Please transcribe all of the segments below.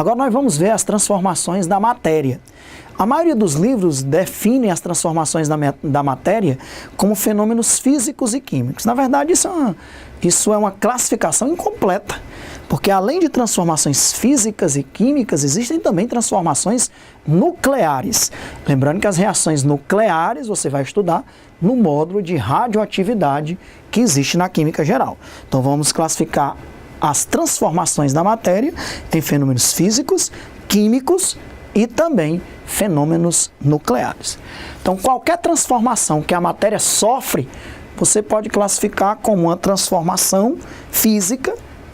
Agora nós vamos ver as transformações da matéria. A maioria dos livros definem as transformações da matéria como fenômenos físicos e químicos. Na verdade, isso é uma classificação incompleta, porque além de transformações físicas e químicas, existem também transformações nucleares. Lembrando que as reações nucleares você vai estudar no módulo de radioatividade que existe na química geral. Então vamos classificar as transformações da matéria em fenômenos físicos, químicos e também fenômenos nucleares. Então, qualquer transformação que a matéria sofre, você pode classificar como uma transformação física,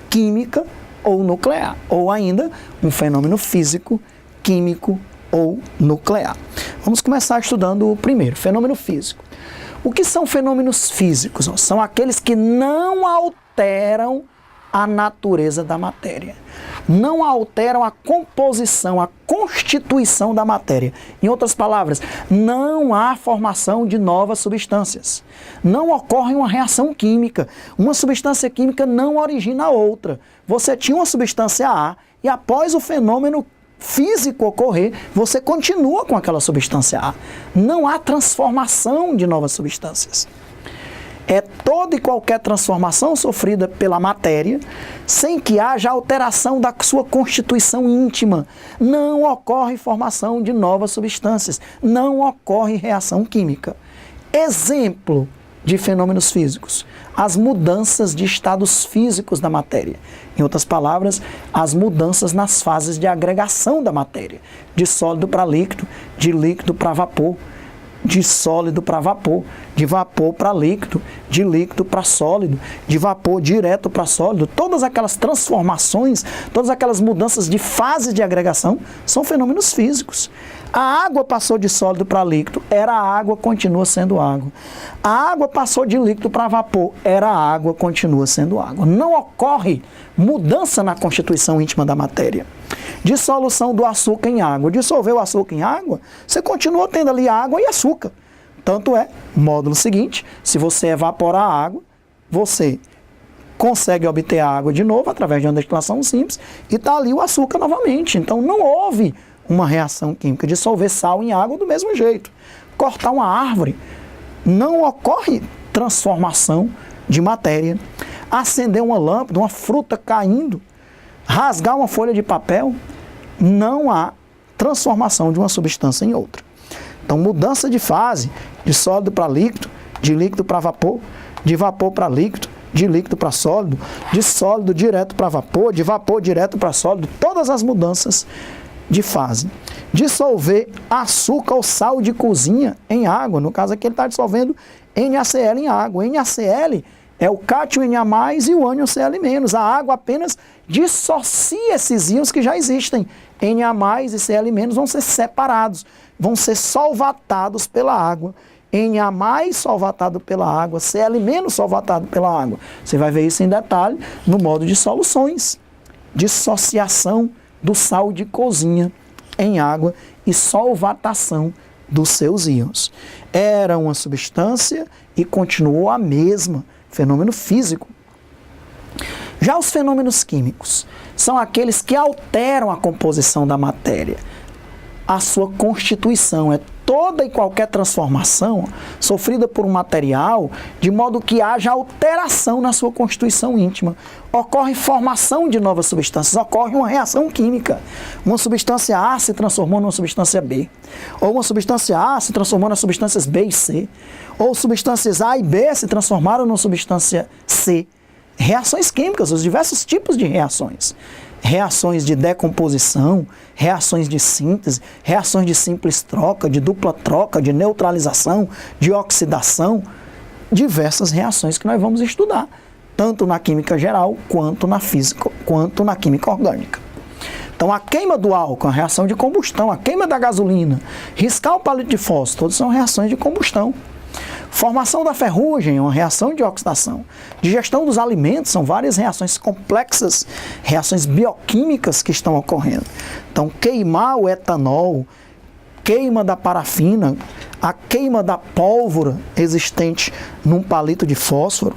química ou nuclear, ou ainda um fenômeno físico, químico ou nuclear. Vamos começar estudando o primeiro, fenômeno físico. O que são fenômenos físicos? São aqueles que não alteram a natureza da matéria. Não alteram a composição, a constituição da matéria. Em outras palavras, não há formação de novas substâncias. Não ocorre uma reação química. Uma substância química não origina outra. Você tinha uma substância A e após o fenômeno físico ocorrer, você continua com aquela substância A. Não há transformação de novas substâncias. É toda e qualquer transformação sofrida pela matéria, sem que haja alteração da sua constituição íntima. Não ocorre formação de novas substâncias, não ocorre reação química. Exemplo de fenômenos físicos: as mudanças de estados físicos da matéria. Em outras palavras, as mudanças nas fases de agregação da matéria, de sólido para líquido, de líquido para vapor, de sólido para vapor, de vapor para líquido, de líquido para sólido, de vapor direto para sólido. Todas aquelas transformações, todas aquelas mudanças de fase de agregação são fenômenos físicos. A água passou de sólido para líquido, era água, continua sendo água. A água passou de líquido para vapor, era água, continua sendo água. Não ocorre mudança na constituição íntima da matéria. Dissolução do açúcar em água. Dissolveu o açúcar em água, você continua tendo ali água e açúcar. Tanto é, módulo seguinte, se você evaporar a água, você consegue obter a água de novo através de uma destilação simples e está ali o açúcar novamente. Então não houve uma reação química. Dissolver sal em água do mesmo jeito. Cortar uma árvore, não ocorre transformação de matéria. Acender uma lâmpada, uma fruta caindo, rasgar uma folha de papel, não há transformação de uma substância em outra. Então, mudança de fase, de sólido para líquido, de líquido para vapor, de vapor para líquido, de líquido para sólido, de sólido direto para vapor, de vapor direto para sólido, todas as mudanças de fase. Dissolver açúcar ou sal de cozinha em água, no caso aqui ele está dissolvendo NaCl em água. NaCl é o cátion Na+, e o ânion Cl-. A água apenas dissocia esses íons que já existem. Na+ e Cl- vão ser separados, vão ser solvatados pela água. Na+ solvatado pela água, Cl- solvatado pela água. Você vai ver isso em detalhe no modo de soluções. Dissociação do sal de cozinha em água e solvatação dos seus íons. Era uma substância e continuou a mesma. Fenômeno físico. Já os fenômenos químicos são aqueles que alteram a composição da matéria, a sua constituição. É toda e qualquer transformação sofrida por um material de modo que haja alteração na sua constituição íntima. Ocorre formação de novas substâncias, ocorre uma reação química. Uma substância A se transformou numa substância B. Ou uma substância A se transformou nas substâncias B e C. Ou substâncias A e B se transformaram numa substância C. Reações químicas, os diversos tipos de reações. Reações de decomposição, reações de síntese, reações de simples troca, de dupla troca, de neutralização, de oxidação, diversas reações que nós vamos estudar, tanto na química geral, quanto na física, quanto na química orgânica. Então a queima do álcool, a reação de combustão, a queima da gasolina, riscar o palito de fósforo, todas são reações de combustão. Formação da ferrugem é uma reação de oxidação. Digestão dos alimentos são várias reações complexas, reações bioquímicas que estão ocorrendo. Então, queimar o etanol, queima da parafina, a queima da pólvora existente num palito de fósforo,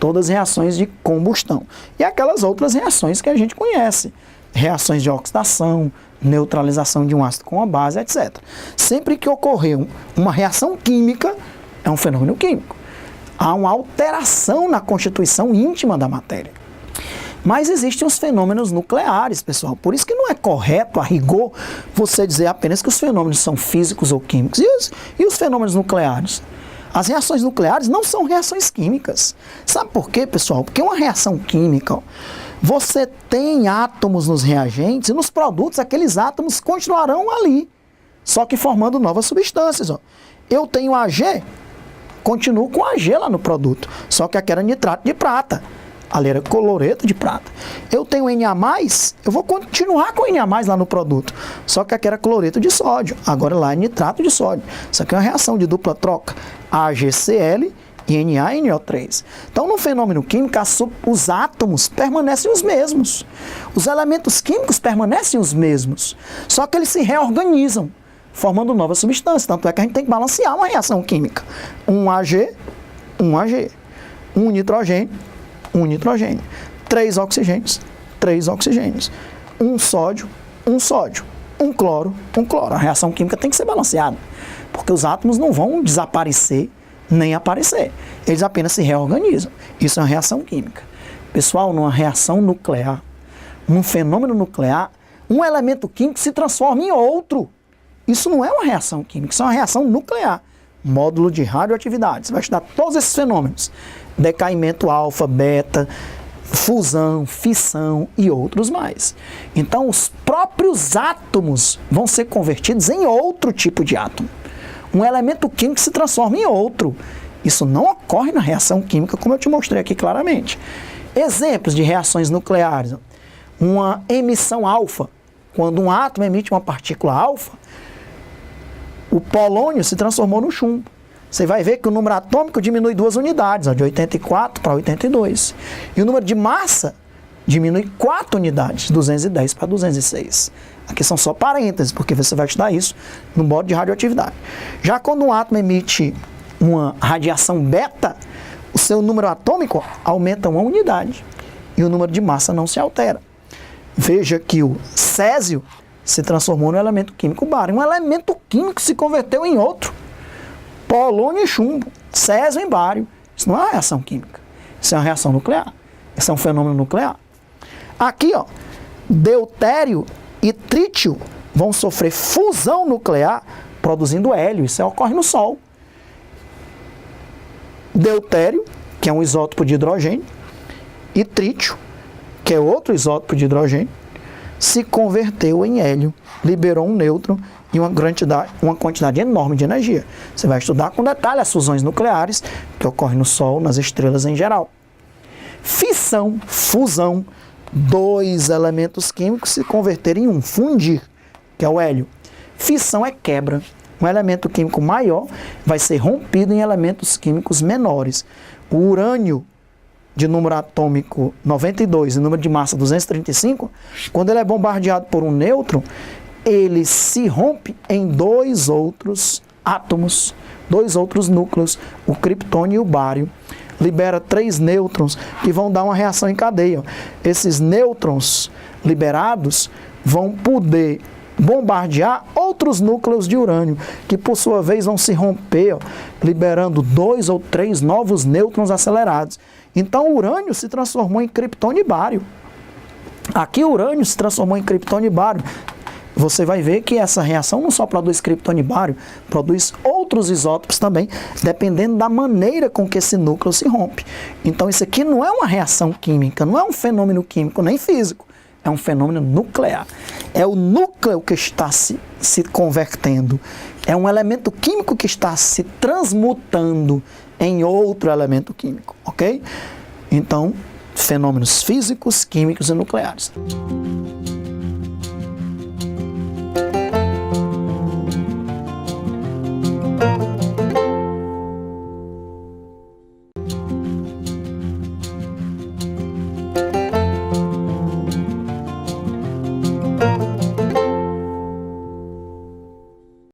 todas reações de combustão. E aquelas outras reações que a gente conhece. reações de oxidação, neutralização de um ácido com uma base, etc. Sempre que ocorrer uma reação química, é um fenômeno químico. Há uma alteração na constituição íntima da matéria. Mas existem os fenômenos nucleares, pessoal. Por isso que não é correto, a rigor, você dizer apenas que os fenômenos são físicos ou químicos. E os fenômenos nucleares? As reações nucleares não são reações químicas. Sabe por quê, pessoal? Porque uma reação química, ó, você tem átomos nos reagentes e nos produtos aqueles átomos continuarão ali, só que formando novas substâncias. Ó. Eu tenho Ag, continuo com Ag lá no produto, só que aqui era nitrato de prata. Ali era cloreto de prata. Eu tenho Na+, eu vou continuar com Na+ lá no produto. Só que aqui era cloreto de sódio. Agora lá é nitrato de sódio. Isso aqui é uma reação de dupla troca. AgCl e NaNO3. Então, no fenômeno químico, os átomos permanecem os mesmos. Os elementos químicos permanecem os mesmos. Só que eles se reorganizam, formando novas substâncias. Tanto é que a gente tem que balancear uma reação química. Um Ag, um nitrogênio, um nitrogênio, 3 oxigênios, 3 oxigênios, um sódio, um cloro. A reação química tem que ser balanceada, porque os átomos não vão desaparecer nem aparecer, eles apenas se reorganizam. Isso é uma reação química. Pessoal, numa reação nuclear, num fenômeno nuclear, um elemento químico se transforma em outro. Isso não é uma reação química, isso é uma reação nuclear. Módulo de radioatividade, você vai estudar todos esses fenômenos. Decaimento alfa, beta, fusão, fissão e outros mais. Então, os próprios átomos vão ser convertidos em outro tipo de átomo. Um elemento químico se transforma em outro. Isso não ocorre na reação química, como eu te mostrei aqui claramente. Exemplos de reações nucleares. Uma emissão alfa. Quando um átomo emite uma partícula alfa, o polônio se transformou no chumbo. Você vai ver que o número atômico diminui 2 unidades, ó, de 84 para 82. E o número de massa diminui 4 unidades, 210 para 206. Aqui são só parênteses, porque você vai estudar isso no modo de radioatividade. Já quando um átomo emite uma radiação beta, o seu número atômico aumenta 1 unidade. E o número de massa não se altera. Veja que o césio se transformou no elemento químico bário. Um elemento químico se converteu em outro. Polônio e chumbo, césio em bário. Isso não é uma reação química. Isso é uma reação nuclear. Isso é um fenômeno nuclear. Aqui, ó, deutério e trítio vão sofrer fusão nuclear produzindo hélio. Isso ocorre no Sol. Deutério, que é um isótopo de hidrogênio, e trítio, que é outro isótopo de hidrogênio, se converteu em hélio, liberou um nêutron e uma quantidade enorme de energia. Você vai estudar com detalhe as fusões nucleares que ocorrem no Sol, nas estrelas em geral. Fissão, fusão, 2 elementos químicos se converterem em um, fundir, que é o hélio. Fissão é quebra. Um elemento químico maior vai ser rompido em elementos químicos menores. O urânio, de número atômico 92 e número de massa 235, quando ele é bombardeado por um nêutron, ele se rompe em 2 outros átomos, 2 outros núcleos, o criptônio e o bário. Libera 3 nêutrons que vão dar uma reação em cadeia. Esses nêutrons liberados vão poder bombardear outros núcleos de urânio, que por sua vez vão se romper, liberando 2 ou 3 novos nêutrons acelerados. Então o urânio se transformou em criptônio e bário. Aqui o urânio se transformou em criptônio e bário. Você vai ver que essa reação não só produz criptônio e bário, produz outros isótopos também, dependendo da maneira com que esse núcleo se rompe. Então isso aqui não é uma reação química, não é um fenômeno químico nem físico, é um fenômeno nuclear. É o núcleo que está se convertendo, é um elemento químico que está se transmutando em outro elemento químico, ok? Então, fenômenos físicos, químicos e nucleares.